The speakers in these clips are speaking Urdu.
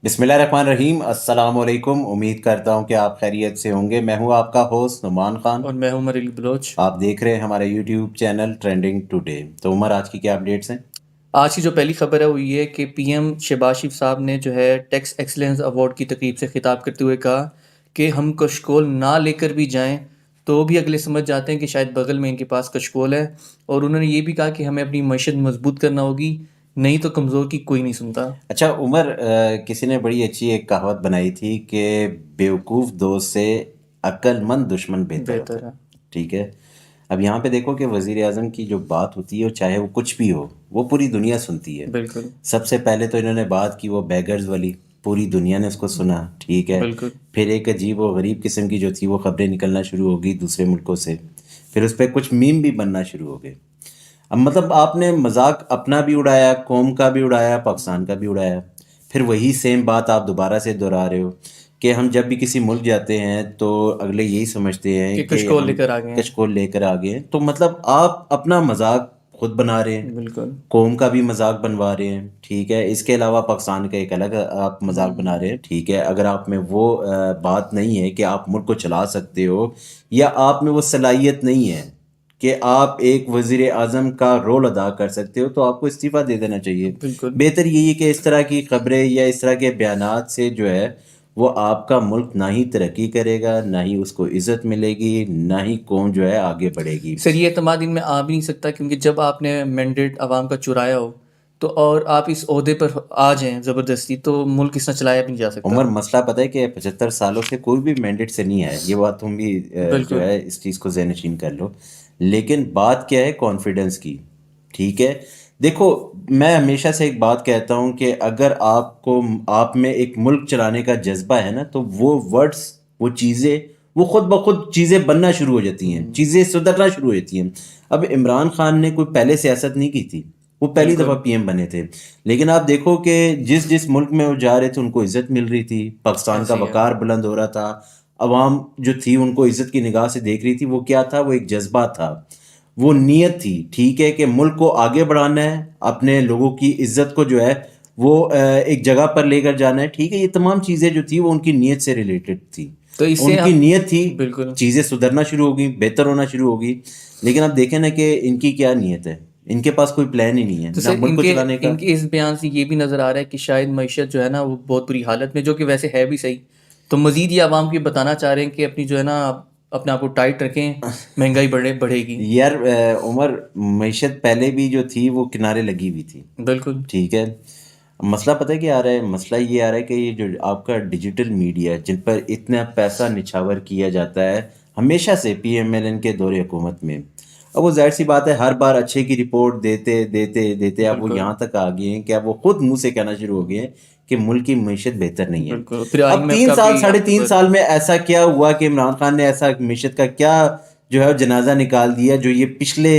بسم اللہ الرحمن الرحیم، السلام علیکم۔ امید کرتا ہوں کہ آپ خیریت سے ہوں گے۔ میں ہوں آپ کا ہوسٹ نعمان خان اور میں ہوں عمر علی بلوچ۔ آپ دیکھ رہے ہیں ہمارے یوٹیوب چینل ٹرینڈنگ ٹوڈے۔ تو عمر، آج کی کیا اپڈیٹس ہیں؟ آج کی جو پہلی خبر ہے وہ یہ ہے کہ پی ایم شہباز شریف صاحب نے جو ہے ٹیکس ایکسلنس ایوارڈ کی تقریب سے خطاب کرتے ہوئے کہا کہ ہم کشکول نہ لے کر بھی جائیں تو بھی اگلے سمجھ جاتے ہیں کہ شاید بغل میں ان کے پاس کشکول ہے، اور انہوں نے یہ بھی کہا کہ ہمیں اپنی معیشت مضبوط کرنا ہوگی، نہیں تو کمزور کی کوئی نہیں سنتا۔ اچھا عمر، کسی نے بڑی اچھی ایک کہاوت بنائی تھی کہ بیوقوف دوست سے عقل مند دشمن بہتر ہوتا بہتر ہے۔ ہے، ٹھیک ہے، اب یہاں پہ دیکھو کہ وزیر اعظم کی جو بات ہوتی ہے، چاہے وہ کچھ بھی ہو، وہ پوری دنیا سنتی ہے۔ بالکل سب سے پہلے تو انہوں نے بات کی وہ بیگرز والی، پوری دنیا نے اس کو سنا، ٹھیک ہے۔ بالکل پھر ایک عجیب و غریب قسم کی جو تھی وہ خبریں نکلنا شروع ہو گئی دوسرے ملکوں سے، پھر اس پہ کچھ میم بھی بننا شروع ہو گئے۔ اب مطلب آپ نے مذاق اپنا بھی اڑایا، قوم کا بھی اڑایا، پاکستان کا بھی اڑایا، پھر وہی سیم بات آپ دوبارہ سے دہرا رہے ہو کہ ہم جب بھی کسی ملک جاتے ہیں تو اگلے یہی سمجھتے ہیں کہ کہ کشکول لے ہم کر آگے ہیں۔ کچھ کو لے کر آگے ہیں۔ تو مطلب آپ اپنا مذاق خود بنا رہے ہیں، بالکل قوم کا بھی مذاق بنوا رہے ہیں، ٹھیک ہے۔ اس کے علاوہ پاکستان کا ایک الگ آپ مذاق بنا رہے ہیں، ٹھیک ہے۔ اگر آپ میں وہ بات نہیں ہے کہ آپ ملک کو چلا سکتے ہو، یا آپ میں وہ صلاحیت نہیں ہے کہ آپ ایک وزیر اعظم کا رول ادا کر سکتے ہو، تو آپ کو استعفیٰ دے دینا چاہیے۔ بالکل بہتر یہی ہے کہ اس طرح کی خبریں یا اس طرح کے بیانات سے جو ہے وہ آپ کا ملک نہ ہی ترقی کرے گا، نہ ہی اس کو عزت ملے گی، نہ ہی قوم جو ہے آگے بڑھے گی۔ سر، یہ اعتماد ان میں آ بھی نہیں سکتا، کیونکہ جب آپ نے مینڈیٹ عوام کا چرایا ہو تو اور آپ اس عہدے پر آ جائیں زبردستی، تو ملک اس طرح چلایا بھی نہیں جا سکتا۔ عمر، مسئلہ پتہ ہے کہ 75 سالوں سے کوئی بھی مینڈیٹ سے نہیں ہے، یہ بات تم بھی جو بالکل ہے اس چیز کو ذہن نشین کر لو۔ لیکن بات کیا ہے؟ کانفیڈنس کی، ٹھیک ہے۔ دیکھو، میں ہمیشہ سے ایک بات کہتا ہوں کہ اگر آپ میں ایک ملک چلانے کا جذبہ ہے نا، تو وہ ورڈز، وہ چیزیں، وہ خود بخود چیزیں بننا شروع ہو جاتی ہیں، چیزیں سدھرنا شروع ہو جاتی ہیں۔ اب عمران خان نے کوئی پہلے سیاست نہیں کی تھی، وہ پہلی بالکل دفعہ پی ایم بنے تھے، لیکن آپ دیکھو کہ جس ملک میں وہ جا رہے تھے ان کو عزت مل رہی تھی، پاکستان کا ایسے ہی ہے۔ وقار بلند ہو رہا تھا، عوام جو تھی ان کو عزت کی نگاہ سے دیکھ رہی تھی۔ وہ کیا تھا؟ وہ ایک جذبہ تھا، وہ نیت تھی، ٹھیک ہے، کہ ملک کو آگے بڑھانا ہے، اپنے لوگوں کی عزت کو جو ہے وہ ایک جگہ پر لے کر جانا ہے، ٹھیک ہے۔ یہ تمام چیزیں جو تھی وہ ان کی نیت سے ریلیٹڈ تھی، تو اس سے ان کی نیت تھی، بالکل چیزیں سدھرنا شروع ہو گئی، بہتر ہونا شروع ہو گئی۔ لیکن اب دیکھیں نا کہ ان کی کیا نیت ہے، ان کے پاس کوئی پلان ہی نہیں ہے تو نہ سر، ملک کو چلانے کا۔ ان کے اس بیان سے یہ بھی نظر آ رہا ہے کہ شاید معیشت جو ہے نا وہ بہت بری حالت میں، جو کہ ویسے ہے بھی صحیح، تو مزید یہ عوام کو یہ بتانا چاہ رہے ہیں کہ اپنی جو ہے نا اپنے آپ کو ٹائٹ رکھیں، مہنگائی بڑھے گی۔ یار عمر، معیشت پہلے بھی جو تھی وہ کنارے لگی ہوئی تھی، بالکل ٹھیک ہے۔ مسئلہ پتہ ہے کیا آ رہا ہے؟ مسئلہ یہ آ رہا ہے کہ یہ جو آپ کا ڈیجیٹل میڈیا جن پر اتنا پیسہ نچھاور کیا جاتا ہے ہمیشہ سے پی ایم ایل این کے دور حکومت میں، اب وہ ظاہر سی بات ہے ہر بار اچھے کی رپورٹ دیتے دیتے دیتے اب وہ بالکل یہاں تک آ گئے ہیں کہ اب وہ خود منہ سے کہنا شروع ہو گئے ہیں کہ ملک کی معیشت بہتر نہیں ہے۔ بالکل پھر آئی اب ایم ایف 3 کا سال بھی 3.5 سال میں ایسا کیا ہوا کہ عمران خان نے ایسا معیشت کا کیا جو ہے جنازہ نکال دیا جو یہ پچھلے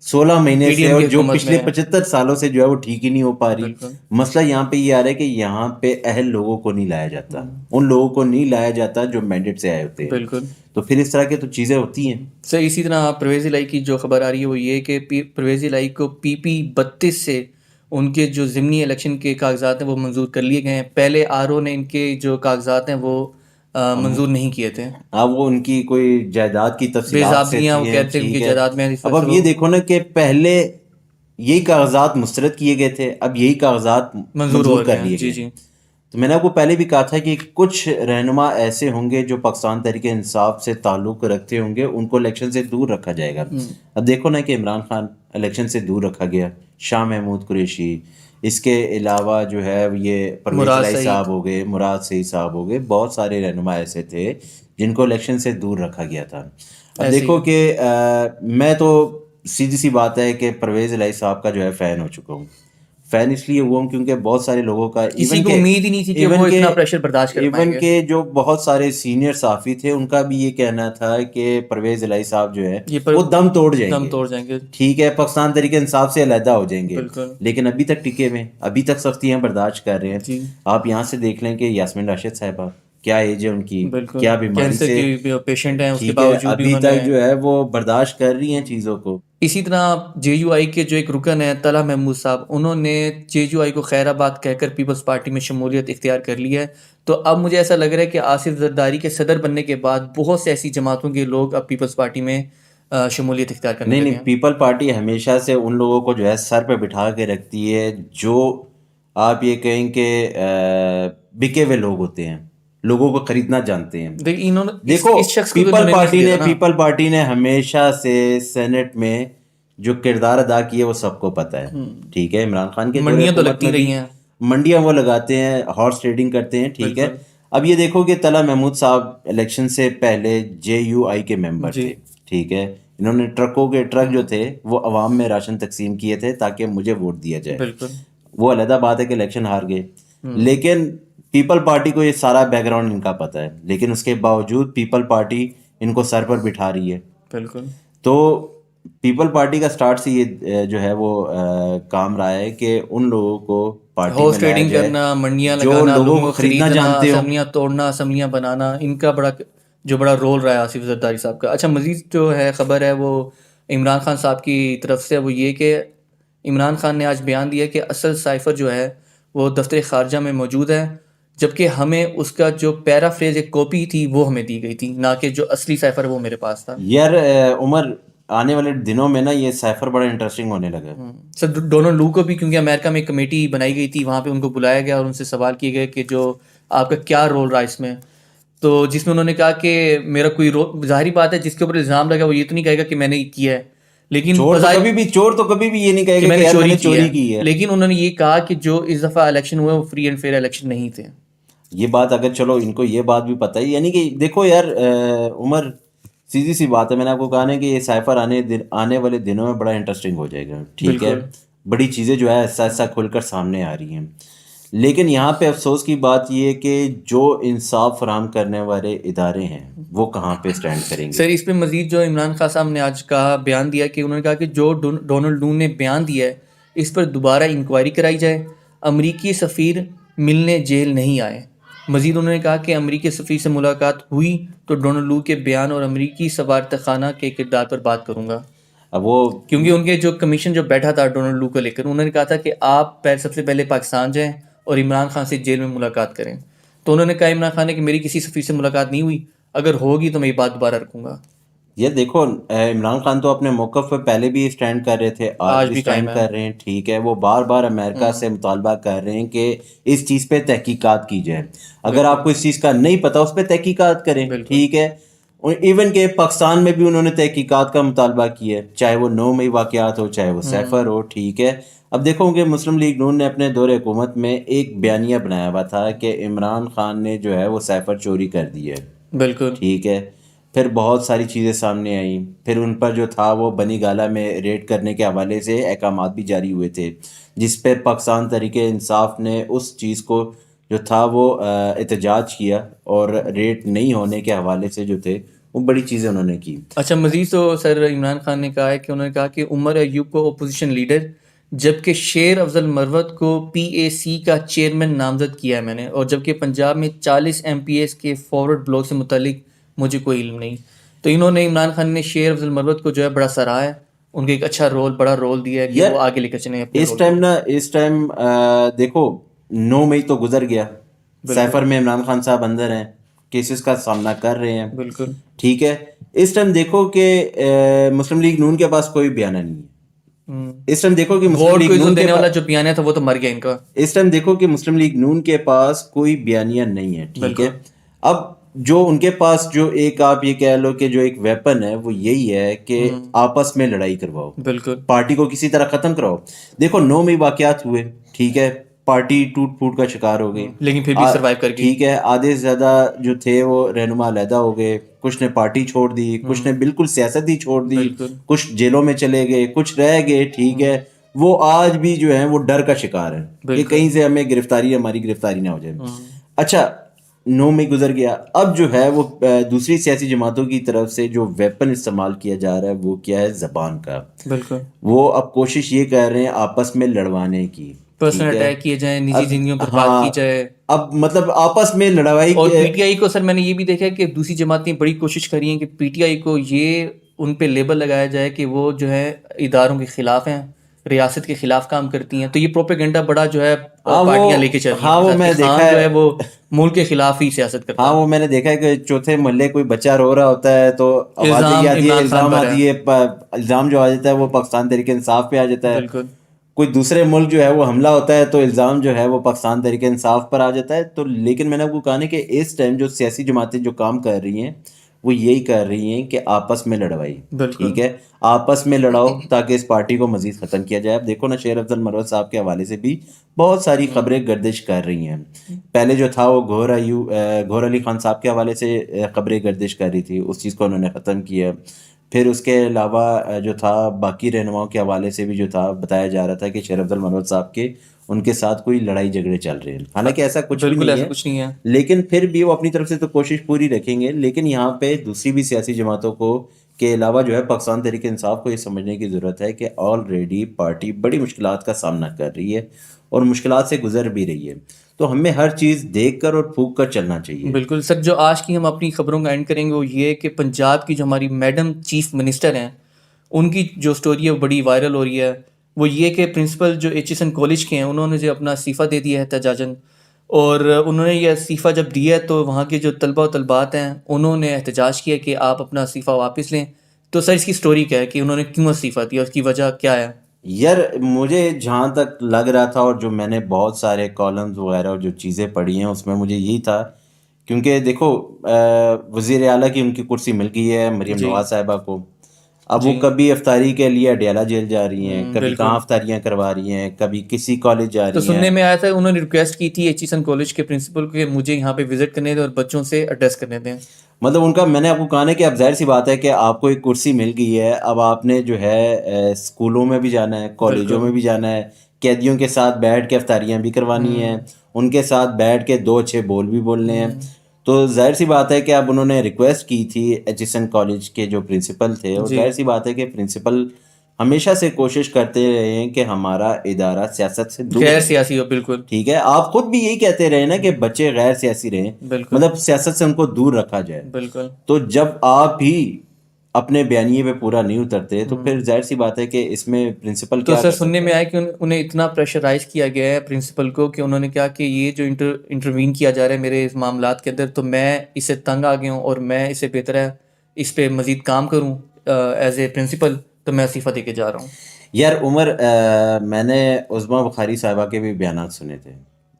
16 مہینے پی ڈی سے ایم اور کی جو حکومت پچھلے میں 75 سالوں سے جو ہے وہ ٹھیک ہی نہیں ہو پا رہی۔ بالکل مسئلہ یہاں پہ یہ آ رہا ہے کہ یہاں پہ اہل لوگوں کو نہیں لایا جاتا، ان لوگوں کو نہیں لایا جاتا جو مینڈیٹ سے آئے ہوتے ہیں، بالکل تو پھر اس طرح کی تو چیزیں ہوتی ہیں۔ سر، اسی طرح پرویز الہی کی جو خبر آ رہی ہے وہ یہ ہے کہ پرویز الہی کو پی پی 32 سے ان کے جو ضمنی الیکشن کے کاغذات ہیں وہ منظور کر لیے گئے ہیں۔ پہلے آر او نے ان کے جو کاغذات ہیں وہ منظور نہیں کیے تھے، اب وہ ان کی کوئی جائیداد کی بے تفصیلات سے ضابطگیاں وہ تھی ہیں، کہتے ہیں ان کی ٹھیک ہے۔ جائیداد میں اس وجہ سے اب وہ یہ دیکھو نا کہ پہلے یہی کاغذات مسترد کیے گئے تھے، اب یہی کاغذات منظور منظور ہو کر رہے ہیں۔ لیے جی گئے۔ جی تو میں نے آپ کو پہلے بھی کہا تھا کہ کچھ رہنما ایسے ہوں گے جو پاکستان تحریک انصاف سے تعلق رکھتے ہوں گے، ان کو الیکشن سے دور رکھا جائے گا۔ اب دیکھو نا کہ عمران خان الیکشن سے دور رکھا گیا، شاہ محمود قریشی، اس کے علاوہ جو ہے یہ پرویز مراد الہی سعید، صاحب ہو گئے، مراد سعید صاحب ہو گئے، بہت سارے رہنما ایسے تھے جن کو الیکشن سے دور رکھا گیا تھا۔ اب ایسے ہی دیکھو ہے۔ کہ میں تو سیدھی سی بات ہے کہ پرویز الہی صاحب کا جو ہے فین ہو چکا ہوں۔ فین اس لیے ہوا ہوں کیونکہ بہت سارے لوگوں کا کسی کو امید ہی نہیں تھی کہ وہ اتنا پریشر برداشت کر پائیں ایون گے۔ کہ جو بہت سارے سینئر صحافی تھے ان کا بھی یہ کہنا تھا کہ پرویز الہی صاحب جو ہے یہ پر وہ دم توڑ جائیں دم گے، توڑ جائیں گے۔ ٹھیک ہے، پاکستان تحریک انصاف سے علیحدہ ہو جائیں گے، بالکل لیکن ابھی تک ٹکے ہوئے، ابھی تک سختیاں برداشت کر رہے ہیں۔ جی آپ یہاں سے دیکھ لیں کہ یاسمین راشد صاحبہ، کیا ایج ہے ان کی, بالکل کیا بیماری کینسر سے, کی پیشنٹ ہیں, اس کے ٹھیک ہے, باوجود بھی ابھی انہوں تک نے. جو ہے وہ برداشت کر رہی ہیں چیزوں کو. اسی طرح جے یو آئی کے جو ایک رکن ہیں طلحہ محمود صاحب, انہوں نے جے یو آئی کو خیر آباد کہہ کر پیپلز پارٹی میں شمولیت اختیار کر لی ہے. تو اب مجھے ایسا لگ رہا ہے کہ آصف زرداری کے صدر بننے کے بعد بہت سے ایسی جماعتوں کے لوگ اب پیپلز پارٹی میں شمولیت اختیار کرنے نہیں لگے نہیں, ہیں. پیپل پارٹی ہمیشہ سے ان لوگوں کو جو ہے سر پہ بٹھا کے رکھتی ہے جو آپ یہ کہیں کہ بکے ہوئے لوگ ہوتے ہیں, لوگوں کو خریدنا جانتے ہیں. دیکھیں انہوں نے دیکھو اس شخص کو تو انہوں نے نہیں دیا نا. پیپل پارٹی نے ہمیشہ سے سینٹ میں جو کردار ادا کیے وہ سب کو پتہ ہے, ٹھیک ہے. عمران خان کے دور منڈیاں تو حکومت میں لگتی رہی بھی ہیں. منڈیاں وہ لگاتے ہیں, ہارس ٹریڈنگ کرتے ہیں, ٹھیک ہے. بالکل اب یہ دیکھو کہ طلحہ محمود صاحب الیکشن سے پہلے جے یو آئی کے ممبر جی تھے, ٹھیک ہے. انہوں نے ٹرک جو تھے وہ عوام میں راشن تقسیم کیے تھے تاکہ مجھے ووٹ دیا جائے. بالکل وہ علیحدہ بات ہے کہ الیکشن ہار گئے, لیکن پیپل پارٹی کو یہ سارا بیک گراؤنڈ ان کا پتہ ہے, لیکن اس کے باوجود پیپل پارٹی ان کو سر پر بٹھا رہی ہے. بالکل تو پیپل پارٹی کا سٹارٹ سے یہ جو ہے وہ کام رہا ہے کہ ان لوگوں کو پارٹی ہارس میں لایا ٹریڈنگ جائے کرنا, منڈیاں جو لگانا, لوگوں لوگوں کو کو خریدنا خریدنا, جانتے ہو. اسمبلیاں توڑنا, اسمبلیاں بنانا, ان کا بڑا رول رہا ہے آصف زرداری صاحب کا. اچھا مزید جو ہے خبر ہے وہ عمران خان صاحب کی طرف سے, وہ یہ کہ عمران خان نے آج بیان دیا کہ اصل سائفر جو ہے وہ دفتر خارجہ میں موجود ہے, جبکہ ہمیں اس کا جو پیرافریز ایک کاپی تھی وہ ہمیں دی گئی تھی, نہ کہ جو اصلی سائفر وہ میرے پاس تھا. یار عمر, آنے والے دنوں میں نا یہ سائفر بڑا انٹرسٹنگ ہونے لگا. سر ڈونلڈ لو کو بھی, کیونکہ امریکہ میں ایک کمیٹی بنائی گئی تھی, وہاں پہ ان کو بلایا گیا اور ان سے سوال کیے گئے کہ جو آپ کا کیا رول رہا اس میں, تو جس میں انہوں نے کہا کہ میرا کوئی رول, ظاہری بات ہے جس کے اوپر الزام لگا وہ یہ تو نہیں کہے گا کہ میں نے کیا ہے, لیکن چور تو کبھی بھی یہ نہیں کہے کہ گا میں کہ نے یار میں نے چوری چوری کی کی ہے, ہے. لیکن انہوں نے یہ کہا کہ جو اس دفعہ الیکشن ہوئے وہ فری اینڈ فیئر الیکشن نہیں تھے. یہ بات اگر چلو ان کو یہ بات بھی پتہ ہے, یعنی کہ دیکھو یار عمر, سیدھی سی بات ہے, میں نے آپ کو کہا نا کہ یہ سائفر آنے والے دنوں میں بڑا انٹرسٹنگ ہو جائے گا, ٹھیک ہے. بالکل بڑی چیزیں جو ہے ایسا ایسا کھل کر سامنے آ رہی ہیں, لیکن یہاں پہ افسوس کی بات یہ ہے کہ جو انصاف فراہم کرنے والے ادارے ہیں وہ کہاں پہ سٹینڈ کریں گے. سر اس پہ مزید جو عمران خان صاحب نے آج کہا, بیان دیا کہ انہوں نے کہا کہ جو ڈونلڈ لو نے بیان دیا ہے اس پر دوبارہ انکوائری کرائی جائے, امریکی سفیر ملنے جیل نہیں آئے. مزید انہوں نے کہا کہ امریکی سفیر سے ملاقات ہوئی تو ڈونلڈ لو کے بیان اور امریکی سفارت خانہ کے کردار پر بات کروں گا. اب وہ کیونکہ ان کے جو کمیشن جو بیٹھا تھا ڈونلڈ لو کو لے کر, انہوں نے کہا تھا کہ آپ سب سے پہلے پاکستان جائیں اور عمران خان سے جیل میں ملاقات کریں. تو انہوں نے کہا عمران خان نے کہ میری کسی سفیر سے ملاقات نہیں ہوئی, اگر ہوگی تو میں یہ بات دوبارہ رکھوں گا. یہ دیکھو عمران خان تو اپنے موقف پہ پہلے بھی اسٹینڈ کر رہے تھے, آج بھی قائم اسٹینڈ ہے. کر رہے ہیں, ٹھیک ہے. وہ بار بار امریکہ سے مطالبہ کر رہے ہیں کہ اس چیز پہ تحقیقات کی جائے. اگر آپ کو اس چیز کا نہیں پتا اس پہ تحقیقات کریں, بالکل. ٹھیک ہے. ایون کہ پاکستان میں بھی انہوں نے تحقیقات کا مطالبہ کیا ہے, چاہے وہ 9 مئی واقعات ہو, چاہے وہ سیفر ہو, ٹھیک ہے. اب دیکھو کہ مسلم لیگ نون نے اپنے دور حکومت میں ایک بیانیہ بنایا ہوا تھا کہ عمران خان نے جو ہے وہ سیفر چوری کر دی ہے, بالکل ٹھیک ہے. پھر بہت ساری چیزیں سامنے آئیں, پھر ان پر جو تھا وہ بنی گالہ میں ریڈ کرنے کے حوالے سے احکامات بھی جاری ہوئے تھے, جس پہ پاکستان تحریک انصاف نے اس چیز کو جو تھا وہ احتجاج کیا, اور ریٹ نہیں ہونے کے حوالے سے جو تھے وہ بڑی چیزیں انہوں نے کی. اچھا مزید تو سر عمران خان نے کہا ہے کہ انہوں نے کہا کہ عمر ایوب کو اپوزیشن لیڈر, جبکہ شیر افضل مروت کو پی اے سی کا چیئرمین نامزد کیا ہے میں نے, اور جبکہ پنجاب میں 40 ایم پی ایس کے فارورڈ بلاک سے متعلق مجھے کوئی علم نہیں. تو انہوں نے عمران خان نے شیر افضل مروت کو جو ہے بڑا سراہا ہے, ان کو ایک اچھا رول, بڑا رول دیا ہے کہ وہ آگے لے کر چلیں اپنے اس رول ٹائم کو. نا, اس ٹائم دیکھو 9 مئی تو گزر گیا, سیفر میں عمران خان صاحب اندر ہیں, کیسز کا سامنا کر رہے ہیں, بالکل ٹھیک ہے. اس ٹائم دیکھو کہ مسلم لیگ نون کے پاس کوئی بیانہ نہیں ہے. اس ٹائم دیکھو کہ مسلم ووٹ لیگ کو نون کے دینے والا جو بیانیہ تھا وہ تو مر گیا ان کا. اس ٹائم دیکھو کہ مسلم لیگ نون کے پاس کوئی بیانیہ نہیں ہے, ٹھیک ہے. بالکل. اب جو ان کے پاس جو ایک آپ یہ کہہ لو کہ جو ایک ویپن ہے وہ یہی ہے کہ آپس میں لڑائی کرواؤ, بالکل پارٹی کو کسی طرح ختم کراؤ. دیکھو 9 مئی واقعات ہوئے, ٹھیک ہے, پارٹی ٹوٹ پھوٹ کا شکار ہو گئی, لیکن پھر بھی سروائیو کر گئی. ٹھیک ہے. آدھے سے زیادہ جو تھے وہ رہنما علیحدہ ہو گئے, کچھ نے پارٹی چھوڑ دی, کچھ نے بالکل سیاست ہی چھوڑ دی, بالکل. کچھ جیلوں میں چلے گئے, کچھ رہ گئے, ٹھیک ہے. وہ آج بھی جو ہیں وہ ڈر کا شکار ہیں کہ کہیں سے ہمیں ہماری گرفتاری نہ ہو جائے. اچھا 9 مئی گزر گیا, اب جو ہے وہ دوسری سیاسی جماعتوں کی طرف سے جو ویپن استعمال کیا جا رہا ہے وہ کیا ہے, زبان کا. بالکل وہ اب کوشش یہ کر رہے ہیں آپس میں لڑوانے کی, پرسنل ٹھیک ہے. اٹیک کیے جائیں، نجی اب زندگیوں پر بات ہاں، کی جائے. اب مطلب آپس میں لڑائی اور پی ٹی آئی کو سر میں نے یہ بھی دیکھا ہے کہ دوسری جماعتیں بڑی کوشش کر رہی ہیں کہ پی ٹی آئی کو یہ ان پہ لیبل لگایا جائے کہ وہ جو ہے اداروں کے خلاف ہیں، ریاست کے خلاف کام کرتی ہیں. تو یہ پروپیگنڈا بڑا جو ہے ہاں پارٹیاں لے کے چل رہی ہیں ہاں کہ وہ سر کہ میں دیکھا خان جو ہے. ہے وہ ملک کے خلاف ہی سیاست کرتا ہاں ہے. وہ میں نے دیکھا ہے کہ چوتھے محلے کوئی بچہ رو رہا ہوتا ہے تو آوازیں یہ الزام آتی ہے، عمران خان الزام پر ہے. آتی ہے، الزام جو آ جاتا ہے وہ پاکستان تحریک انصاف پہ آ جاتا ہے. بالکل کوئی دوسرے ملک جو ہے وہ حملہ ہوتا ہے تو الزام جو ہے وہ پاکستان تحریک انصاف پر آ جاتا ہے. تو لیکن میں نے آپ کو کہا نا کہ اس ٹائم جو سیاسی جماعتیں جو کام کر رہی ہیں وہ یہی کر رہی ہیں کہ آپس میں لڑوائی. بالکل ٹھیک ہے، آپس میں لڑاؤ تاکہ اس پارٹی کو مزید ختم کیا جائے. اب دیکھو نا، شیر افضل مروت صاحب کے حوالے سے بھی بہت ساری خبریں گردش کر رہی ہیں. پہلے جو تھا وہ گھور علی خان صاحب کے حوالے سے خبریں گردش کر رہی تھی، اس چیز کو انہوں نے ختم کیا. پھر اس کے علاوہ جو تھا باقی رہنماؤں کے حوالے سے بھی جو تھا بتایا جا رہا تھا کہ شیر افضل مروت صاحب کے ان کے ساتھ کوئی لڑائی جھگڑے چل رہے ہیں. حالانکہ ایسا کچھ بھی بالکل نہیں ایسا ہے، کچھ نہیں ہے. لیکن پھر بھی وہ اپنی طرف سے تو کوشش پوری رکھیں گے. لیکن یہاں پہ دوسری بھی سیاسی جماعتوں کو کے علاوہ جو ہے پاکستان تحریک انصاف کو یہ سمجھنے کی ضرورت ہے کہ آلریڈی پارٹی بڑی مشکلات کا سامنا کر رہی ہے اور مشکلات سے گزر بھی رہی ہے. تو ہمیں ہر چیز دیکھ کر اور پھونک کر چلنا چاہیے. بالکل سر. جو آج کی ہم اپنی خبروں کا اینڈ کریں گے وہ یہ کہ پنجاب کی جو ہماری میڈم چیف منسٹر ہیں ان کی جو سٹوری ہے وہ بڑی وائرل ہو رہی ہے. وہ یہ کہ پرنسپل جو ایچ ایس این کالج کے ہیں انہوں نے جو اپنا استعفیٰ دے دیا ہے احتجاجاً، اور انہوں نے یہ استعفیٰ جب دیا ہے تو وہاں کے جو طلبہ و طلبات ہیں انہوں نے احتجاج کیا کہ آپ اپنا استعفیٰ واپس لیں. تو سر اس کی سٹوری کیا ہے کہ انہوں نے کیوں استعفیٰ دیا، اس کی وجہ کیا ہے؟ یار مجھے جہاں تک لگ رہا تھا اور جو میں نے بہت سارے کالمز وغیرہ اور جو چیزیں پڑھی ہیں اس میں مجھے یہی تھا، کیونکہ دیکھو وزیر اعلیٰ کی ان کی کرسی مل گئی ہے مریم جی نواز صاحبہ کو. اب وہ جی کبھی افطاری کے لیے اڈیالہ جیل جا رہی ہیں، کبھی کہاں بالکل. افطاریاں کروا رہی ہیں، کبھی کسی کالج جا تو رہی ہیں. سننے میں آیا تھا انہوں نے ریکویسٹ کی تھی ایچ ایس این کالج کے پرنسپل کو کہ مجھے یہاں پہ وزٹ کرنے دیں اور بچوں سے ایڈریس کرنے دیں. مطلب ان کا، میں نے آپ کو کہا نا کہ اب ظاہر سی بات ہے کہ آپ کو ایک کرسی مل گئی ہے، اب آپ نے جو ہے اسکولوں میں بھی جانا ہے، کالجوں بالکل میں بھی جانا ہے، قیدیوں کے ساتھ بیٹھ کے افطاریاں بھی کروانی ہیں، ان کے ساتھ بیٹھ کے 2 اچھے بول بھی بولنے ہیں. تو ظاہر سی بات ہے کہ اب انہوں نے ریکویسٹ کی تھی ایچ ایس این کالج کے جو پرنسپل تھے، اور جی ظاہر سی بات ہے کہ پرنسپل ہمیشہ سے کوشش کرتے رہے ہیں کہ ہمارا ادارہ سیاست سے دور غیر رہے. سیاسی ہو. بالکل ٹھیک ہے، آپ خود بھی یہی کہتے رہے نا کہ بچے غیر سیاسی رہیں، بالکل مطلب سیاست سے ان کو دور رکھا جائے. بالکل. تو جب آپ ہی اپنے بیانیے پہ پورا نہیں اترتے تو پھر ظاہر سی بات ہے کہ اس میں پرنسپل تو کیا سر کر سننے سکتا میں ہے. آیا کہ انہیں اتنا پریشرائز کیا گیا ہے پرنسپل کو کہ انہوں نے کہا کہ یہ جو انٹروین کیا جا رہا ہے میرے اس معاملات کے اندر، تو میں اس سے تنگ آ گیا ہوں اور میں اس سے بہتر ہے اس پہ مزید کام کروں ایز اے پرنسپل، تو میں استعفیٰ دے کے جا رہا ہوں. یار عمر، میں نے عظمیٰ بخاری صاحبہ کے بھی بیانات سنے تھے،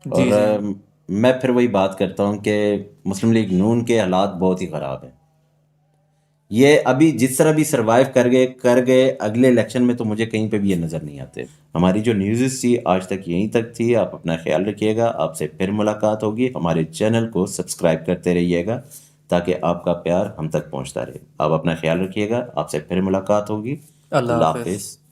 اور جی جی میں پھر وہی بات کرتا ہوں کہ مسلم لیگ نون کے حالات بہت ہی خراب ہیں. یہ ابھی جس طرح بھی سروائیو کر گئے اگلے الیکشن میں تو مجھے کہیں پہ بھی یہ نظر نہیں آتے. ہماری جو نیوزز تھی آج تک یہیں تک تھی. آپ اپنا خیال رکھیے گا، آپ سے پھر ملاقات ہوگی. ہمارے چینل کو سبسکرائب کرتے رہیے گا تاکہ آپ کا پیار ہم تک پہنچتا رہے. آپ اپنا خیال رکھیے گا، آپ سے پھر ملاقات ہوگی. اللہ اللہ حافظ. حافظ.